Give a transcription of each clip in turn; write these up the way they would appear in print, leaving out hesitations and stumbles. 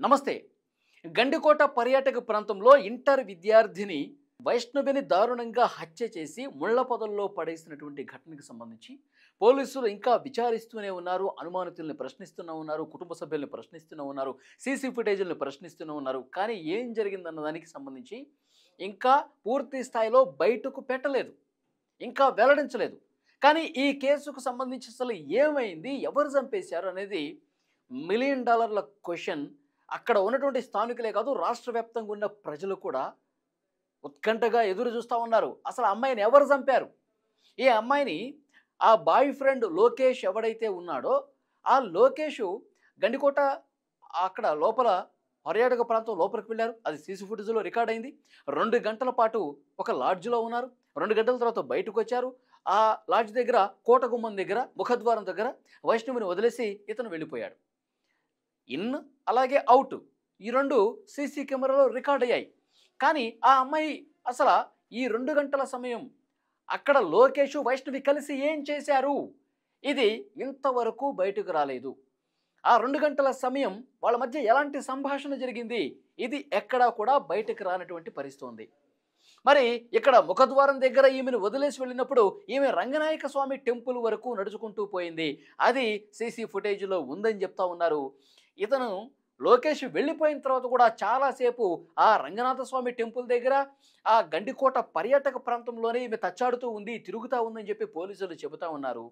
నమస్తే. గండికోట పర్యాటక ప్రాంతంలో ఇంటర్ విద్యార్థిని వైష్ణవిని దారుణంగా హత్య చేసి ముళ్ల పొదల్లో పడేసినటువంటి ఘటనకు సంబంధించి పోలీసులు ఇంకా విచారిస్తూనే ఉన్నారు. అనుమానితుల్ని ప్రశ్నిస్తూనే ఉన్నారు. కుటుంబ సభ్యుల్ని ప్రశ్నిస్తూనే ఉన్నారు. సీసీ ఫుటేజ్లను ప్రశ్నిస్తూనే ఉన్నారు. కానీ ఏం జరిగిందన్న దానికి సంబంధించి ఇంకా పూర్తి స్థాయిలో బయటకు పెట్టలేదు. ఇంకా వెల్లడించలేదు. కానీ ఈ కేసుకు సంబంధించి అసలు ఏమైంది, ఎవరు చంపేశారు అనేది మిలియన్ డాలర్ల క్వశ్చన్. అక్కడ ఉన్నటువంటి స్థానికులే కాదు, రాష్ట్ర వ్యాప్తంగా ఉన్న ప్రజలు కూడా ఉత్కంఠగా ఎదురు చూస్తూ ఉన్నారు. అసలు అమ్మాయిని ఎవరు చంపారు? ఈ అమ్మాయిని ఆ బాయ్ ఫ్రెండ్ లోకేష్ ఎవడైతే ఉన్నాడో ఆ లోకేష్ గండికోట అక్కడ లోపల పర్యాటక ప్రాంతం లోపలికి వెళ్ళారు. అది సీసీ ఫుటేజ్లో రికార్డ్ అయింది. 2 గంటల పాటు ఒక లాడ్జ్లో ఉన్నారు. 2 గంటల తర్వాత బయటకు వచ్చారు. ఆ లాడ్జ్ దగ్గర కోట గుమ్మం దగ్గర ముఖద్వారం దగ్గర వైష్ణవిని వదిలేసి ఇతను వెళ్ళిపోయాడు. ఇన్ అలాగే అవుట్ ఈ 2 సీసీ కెమెరాలో రికార్డ్ అయ్యాయి. కానీ ఆ అమ్మాయి అసలు ఈ 2 గంటల సమయం అక్కడ లోకేష్ వైష్ణవి కలిసి ఏం చేశారు, ఇది ఇంతవరకు బయటకు రాలేదు. ఆ 2 గంటల సమయం వాళ్ళ మధ్య ఎలాంటి సంభాషణ జరిగింది, ఇది ఎక్కడా కూడా బయటకు రానటువంటి పరిస్థితి ఉంది. మరి ఇక్కడ ముఖద్వారం దగ్గర ఈమెను వదిలేసి వెళ్ళినప్పుడు ఈమె రంగనాయక స్వామి టెంపుల్ వరకు నడుచుకుంటూ పోయింది. అది సీసీ ఫుటేజ్లో ఉందని చెప్తా ఉన్నారు. ఇతను లోకేష్ వెళ్ళిపోయిన తర్వాత కూడా చాలాసేపు ఆ రంగనాథ స్వామి టెంపుల్ దగ్గర ఆ గండికోట పర్యాటక ప్రాంతంలోనే ఈమె తచ్చాడుతూ ఉంది, తిరుగుతూ ఉందని చెప్పి పోలీసులు చెబుతా ఉన్నారు.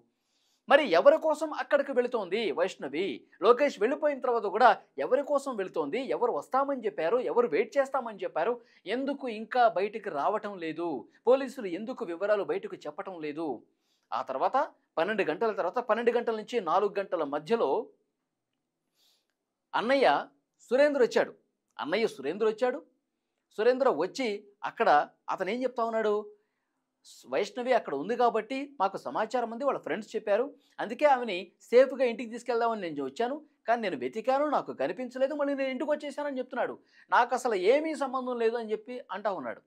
మరి ఎవరి కోసం అక్కడికి వెళుతోంది వైష్ణవి? లోకేష్ వెళ్ళిపోయిన తర్వాత కూడా ఎవరి కోసం వెళుతోంది? ఎవరు వస్తామని చెప్పారు? ఎవరు వెయిట్ చేస్తామని చెప్పారు? ఎందుకు ఇంకా బయటికి రావటం లేదు? పోలీసులు ఎందుకు వివరాలు బయటకు చెప్పటం లేదు? ఆ తర్వాత 12 గంటల తర్వాత 12 గంటల నుంచి 4 గంటల మధ్యలో అన్నయ్య సురేంద్ర వచ్చాడు. సురేంద్ర వచ్చి అక్కడ అతను ఏం చెప్తా ఉన్నాడు, వైష్ణవి అక్కడ ఉంది కాబట్టి మాకు సమాచారం ఉంది, వాళ్ళ ఫ్రెండ్స్ చెప్పారు, అందుకే ఆమెని సేఫ్గా ఇంటికి తీసుకెళ్దామని నేను వచ్చాను. కానీ నేను వెతికాను, నాకు కనిపించలేదు, మళ్ళీ నేను ఇంటికి వచ్చేసానని చెప్తున్నాడు. నాకు అసలు ఏమీ సంబంధం లేదు అని చెప్పి అంటా ఉన్నాడు.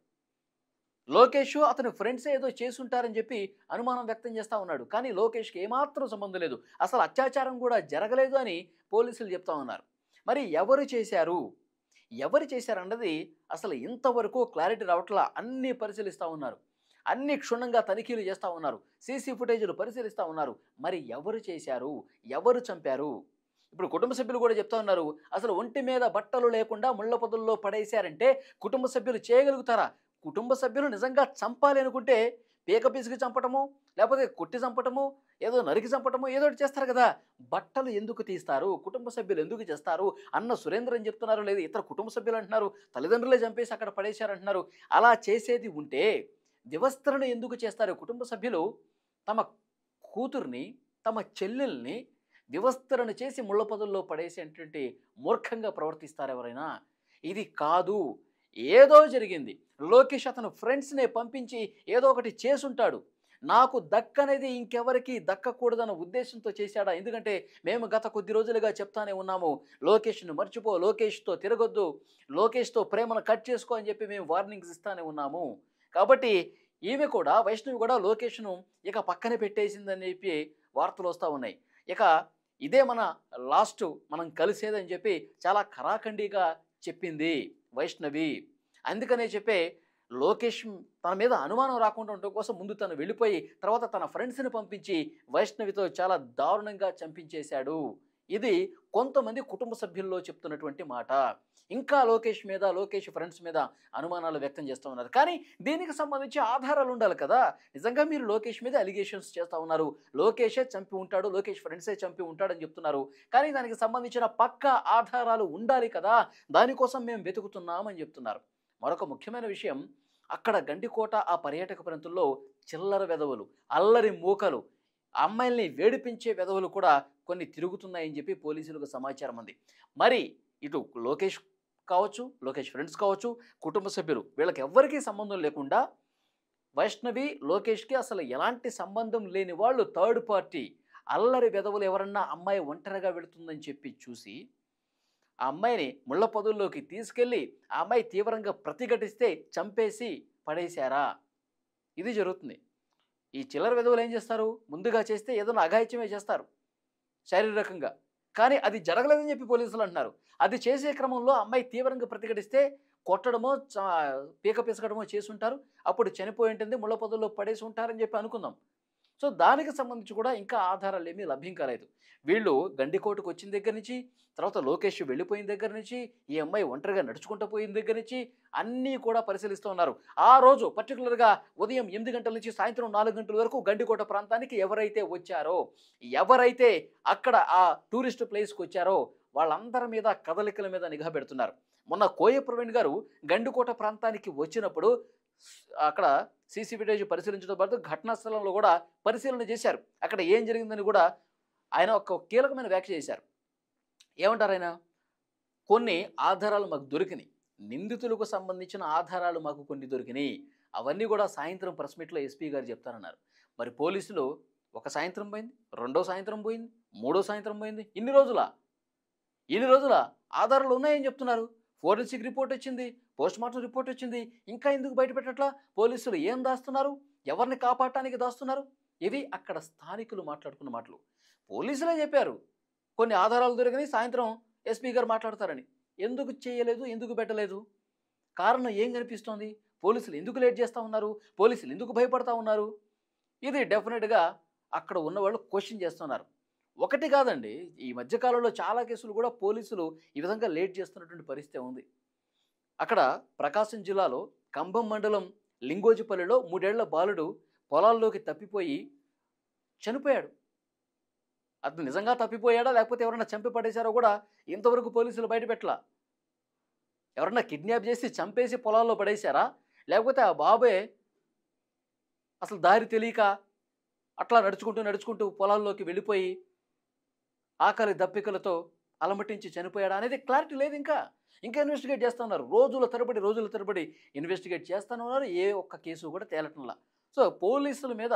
లోకేష్ అతని ఫ్రెండ్స్ ఏదో చేసుంటారని చెప్పి అనుమానం వ్యక్తం చేస్తూ ఉన్నాడు. కానీ లోకేష్కి ఏమాత్రం సంబంధం లేదు, అసలు అత్యాచారం కూడా జరగలేదు అని పోలీసులు చెప్తా ఉన్నారు. మరి ఎవరు చేశారన్నది అసలు ఇంతవరకు క్లారిటీ రావట్లా. అన్నీ పరిశీలిస్తూ ఉన్నారు, అన్ని క్షుణ్ణంగా తనిఖీలు చేస్తూ ఉన్నారు, సీసీ ఫుటేజీలు పరిశీలిస్తూ ఉన్నారు. మరి ఎవరు చేశారు, ఎవరు చంపారు? ఇప్పుడు కుటుంబ సభ్యులు కూడా చెప్తా ఉన్నారు, అసలు ఒంటి మీద బట్టలు లేకుండా ముళ్ళ పొదల్లో పడేశారంటే కుటుంబ సభ్యులు చేయగలుగుతారా? కుటుంబ సభ్యులు నిజంగా చంపాలి అనుకుంటే పీక పిసికి చంపటము, లేకపోతే కొట్టి చంపటము, ఏదో నరికి చంపటము, ఏదో ఒకటి చేస్తారు కదా. బట్టలు ఎందుకు తీస్తారు, కుటుంబ సభ్యులు ఎందుకు చేస్తారు అన్న సురేంద్ర అని చెప్తున్నారు. లేదు ఇతర కుటుంబ సభ్యులు అంటున్నారు, తల్లిదండ్రులే చంపేసి అక్కడ పడేశారంటున్నారు. అలా చేసేది ఉంటే వివస్త్రను ఎందుకు చేస్తారు? కుటుంబ సభ్యులు తమ కూతుర్ని, తమ చెల్లెల్ని వివస్త్రను చేసి ముళ్ళ పొదల్లో పడేసేటువంటి మూర్ఖంగా ప్రవర్తిస్తారు ఎవరైనా? ఇది కాదు, ఏదో జరిగింది. లోకేష్ అతను ఫ్రెండ్స్నే పంపించి ఏదో ఒకటి చేసుంటాడు. నాకు దక్కనేది ఇంకెవరికి దక్కకూడదన్న ఉద్దేశంతో చేశాడా? ఎందుకంటే మేము గత కొద్ది రోజులుగా చెప్తానే ఉన్నాము, లోకేష్ను మర్చిపో, లోకేష్తో తిరగొద్దు, లోకేష్తో ప్రేమను కట్ చేసుకో అని చెప్పి మేము వార్నింగ్స్ ఇస్తానే ఉన్నాము. కాబట్టి ఈమె కూడా, వైష్ణవి కూడా లోకేష్ను ఇక పక్కన పెట్టేసిందని చెప్పి వార్తలు వస్తూ ఉన్నాయి. ఇక ఇదే మన లాస్ట్, మనం కలిసేదని చెప్పి చాలా ఖరాఖండిగా చెప్పింది వైష్ణవి. అందుకనే చెప్పే లోకేష్ తన మీద అనుమానం రాకుండా ఉండటం కోసం ముందు తను వెళ్ళిపోయి తర్వాత తన ఫ్రెండ్స్ని పంపించి వైష్ణవితో చాలా దారుణంగా చంపించేశాడు. ఇది కొంతమంది కుటుంబ సభ్యుల్లో చెప్తున్నటువంటి మాట. ఇంకా లోకేష్ మీద, లోకేష్ ఫ్రెండ్స్ మీద అనుమానాలు వ్యక్తం చేస్తూ ఉన్నారు. కానీ దీనికి సంబంధించి ఆధారాలు ఉండాలి కదా. నిజంగా మీరు లోకేష్ మీద అలిగేషన్స్ చేస్తూ ఉన్నారు, లోకేషే చంపి ఉంటాడు, లోకేష్ ఫ్రెండ్సే చంపి ఉంటాడని చెప్తున్నారు. కానీ దానికి సంబంధించిన పక్కా ఆధారాలు ఉండాలి కదా, దానికోసం మేము వెతుకుతున్నామని చెప్తున్నారు. మరొక ముఖ్యమైన విషయం, అక్కడ గండికోట ఆ పర్యాటక ప్రాంతంలో చిల్లర వెధవలు, అల్లరి మూకలు, అమ్మాయిల్ని వేడిపించే వెధవలు కూడా కొన్ని తిరుగుతున్నాయని చెప్పి పోలీసులకు సమాచారం ఉంది. మరి ఇటు లోకేష్ కావచ్చు, లోకేష్ ఫ్రెండ్స్ కావచ్చు, కుటుంబ సభ్యులు, వీళ్ళకి ఎవ్వరికీ సంబంధం లేకుండా వైష్ణవి లోకేష్కి అసలు ఎలాంటి సంబంధం లేని వాళ్ళు థర్డ్ పార్టీ అల్లరి వెధవలు ఎవరన్నా అమ్మాయి ఒంటరిగా వెళుతుందని చెప్పి చూసి ఆ అమ్మాయిని ముళ్ళ పొదల్లోకి తీసుకెళ్ళి ఆ అమ్మాయి తీవ్రంగా ప్రతిఘటిస్తే చంపేసి పడేశారా? ఇది జరుగుతుంది. ఈ చిల్లర వెధవలు ఏం చేస్తారు, ముందుగా చేస్తే ఏదైనా అఘాయిత్యమే చేస్తారు శారీరకంగా. కానీ అది జరగలేదని చెప్పి పోలీసులు అంటున్నారు. అది చేసే క్రమంలో అమ్మాయి తీవ్రంగా ప్రతిఘటిస్తే కొట్టడమో, పీక పిసకడమో చేసుంటారు. అప్పుడు చనిపోయి ఉంటుంది. ముళ్ళ పొదల్లో పడేసి ఉంటారని చెప్పి అనుకుందాం. సో, దానికి సంబంధించి కూడా ఇంకా ఆధారాలేమీ లభ్యం కాలేదు. వీళ్ళు గండికోటకు వచ్చిన దగ్గర నుంచి, తర్వాత లోకేష్ వెళ్ళిపోయిన దగ్గర నుంచి, ఈ అమ్మాయి ఒంటరిగా నడుచుకుంటూ పోయిన దగ్గర నుంచి అన్నీ కూడా పరిశీలిస్తూ ఉన్నారు. ఆ రోజు పర్టిక్యులర్‌గా ఉదయం 8 గంటల నుంచి సాయంత్రం 4 గంటల వరకు గండికోట ప్రాంతానికి ఎవరైతే వచ్చారో, ఎవరైతే అక్కడ ఆ టూరిస్ట్ ప్లేస్‌కొచ్చారో వాళ్ళందరి మీద కదలికల మీద నిఘా పెడుతున్నారు. మొన్న కోయ ప్రవీణ్ గారు గండికోట ప్రాంతానికి వచ్చినప్పుడు అక్కడ సీసీ ఫుటేజ్ పరిశీలించడంతో పాటు ఘటనా స్థలంలో కూడా పరిశీలన చేశారు. అక్కడ ఏం జరిగిందని కూడా ఆయన ఒక కీలకమైన వ్యాఖ్య చేశారు. ఏమంటారు ఆయన? కొన్ని ఆధారాలు మాకు దొరికినాయి. నిందితులకు సంబంధించిన ఆధారాలు మాకు కొన్ని దొరికినాయి. అవన్నీ కూడా సాయంత్రం ప్రెస్ మీట్‌లో ఎస్పీ గారు చెప్తారన్నారు. మరి పోలీసులు ఒక సాయంత్రం పోయింది, రెండో సాయంత్రం పోయింది, మూడో సాయంత్రం పోయింది. ఇన్ని రోజులా? ఇన్ని రోజులా? ఆధారాలు ఉన్నాయని చెప్తున్నారు. ఫోరెన్సిక్ రిపోర్ట్ వచ్చింది, పోస్ట్‌మార్టం రిపోర్ట్ వచ్చింది. ఇంకా ఎందుకు బయట పెట్టట్లా? పోలీసులు ఏం దాస్తున్నారు? ఎవరిని కాపాడటానికి దాస్తున్నారు? ఇవి అక్కడ స్థానికులు మాట్లాడుకున్న మాటలు. పోలీసులే చెప్పారు. కొన్ని ఆధారాలు దొరికినాయి, సాయంత్రం ఎస్పీ గారు మాట్లాడతారని. ఎందుకు చేయలేదు? ఎందుకు పెట్టలేదు? కారణం ఏం కనిపిస్తోంది? పోలీసులు ఎందుకు లేట్ చేస్తా ఉన్నారు? పోలీసులు ఎందుకు భయపడతా ఉన్నారు? ఇది డెఫినిట్‌గా అక్కడ ఉన్నవాళ్ళు క్వెషన్ చేస్తున్నారు. ఒకటి కాదండి. ఈ మధ్య కాలంలో చాలా కేసులు కూడా పోలీసులు ఈ విధంగా లేట్ చేస్తున్నటువంటి పరిస్థితి ఉంది. అక్కడ ప్రకాశం జిల్లాలో కంభం మండలం లింగోజిపల్లిలో 3 ఏళ్ల బాలుడు పొలాల్లోకి తప్పిపోయి చనిపోయాడు. అతను నిజంగా తప్పిపోయాడా? లేకపోతే ఎవరైనా చంపి పడేశారో కూడా ఇంతవరకు పోలీసులు బయటపెట్టలా. ఎవరన్నా కిడ్నాప్ చేసి చంపేసి పొలాల్లో పడేశారా? లేకపోతే ఆ బాబే అసలు దారి తెలియక అట్లా నడుచుకుంటూ పొలాల్లోకి వెళ్ళిపోయి ఆకలి దప్పికలతో అలమటించి చనిపోయాడా అనేది క్లారిటీ లేదు ఇంకా. ఇంకా ఇన్వెస్టిగేట్ చేస్తా ఉన్నారు. రోజుల తరబడి ఇన్వెస్టిగేట్ చేస్తూనే ఉన్నారు. ఏ ఒక్క కేసు కూడా తేలటంలా. సో, పోలీసుల మీద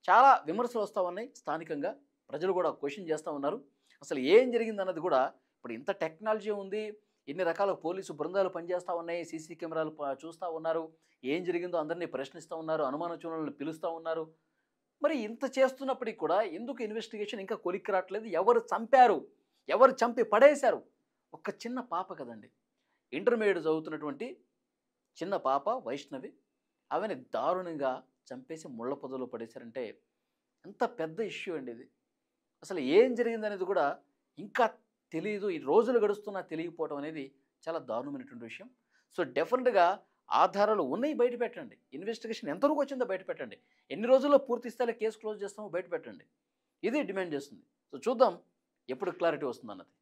చాలా విమర్శలు వస్తూ ఉన్నాయి స్థానికంగా. ప్రజలు కూడా క్వెషన్ చేస్తూ ఉన్నారు. అసలు ఏం జరిగిందన్నది కూడా ఇప్పుడు ఇంత టెక్నాలజీ ఉంది. ఎన్ని రకాల పోలీసు బృందాలు పనిచేస్తూ ఉన్నాయి. సీసీ కెమెరాలు చూస్తూ ఉన్నారు. ఏం జరిగిందో అందరినీ ప్రశ్నిస్తూ ఉన్నారు. అనుమానాస్పదులను పిలుస్తూ ఉన్నారు. మరి ఇంత చేస్తున్నప్పటికి కూడా ఎందుకు ఇన్వెస్టిగేషన్ ఇంకా కొలిక్కి రావట్లేదు? ఎవరు చంపారు? ఎవరు చంపి పడేశారు? ఒక చిన్న పాప కదండి. ఇంటర్మీడియేట్ చదువుతున్నటువంటి చిన్న పాప వైష్ణవి. ఆమెని దారుణంగా చంపేసి ముళ్ళ పొదలో పడేశారంటే ఎంత పెద్ద ఇష్యూ అండి ఇది. అసలు ఏం జరిగిందనేది కూడా ఇంకా తెలీదు. ఈ రోజులు గడుస్తున్నా తెలియకపోవడం అనేది చాలా దారుణమైనటువంటి విషయం. సో, డెఫినెట్‌గా ఆధారాలు ఉన్నాయి, బయట పెట్టండి. ఇన్వెస్టిగేషన్ ఎంతవరకు వచ్చిందో బయట పెట్టండి. ఎన్ని రోజుల్లో పూర్తి స్థాయిలో కేసు క్లోజ్ చేస్తామో బయట పెట్టండి. ఇది డిమాండ్ చేస్తుంది. సో, చూద్దాం ఎప్పుడు క్లారిటీ వస్తుందన్నది.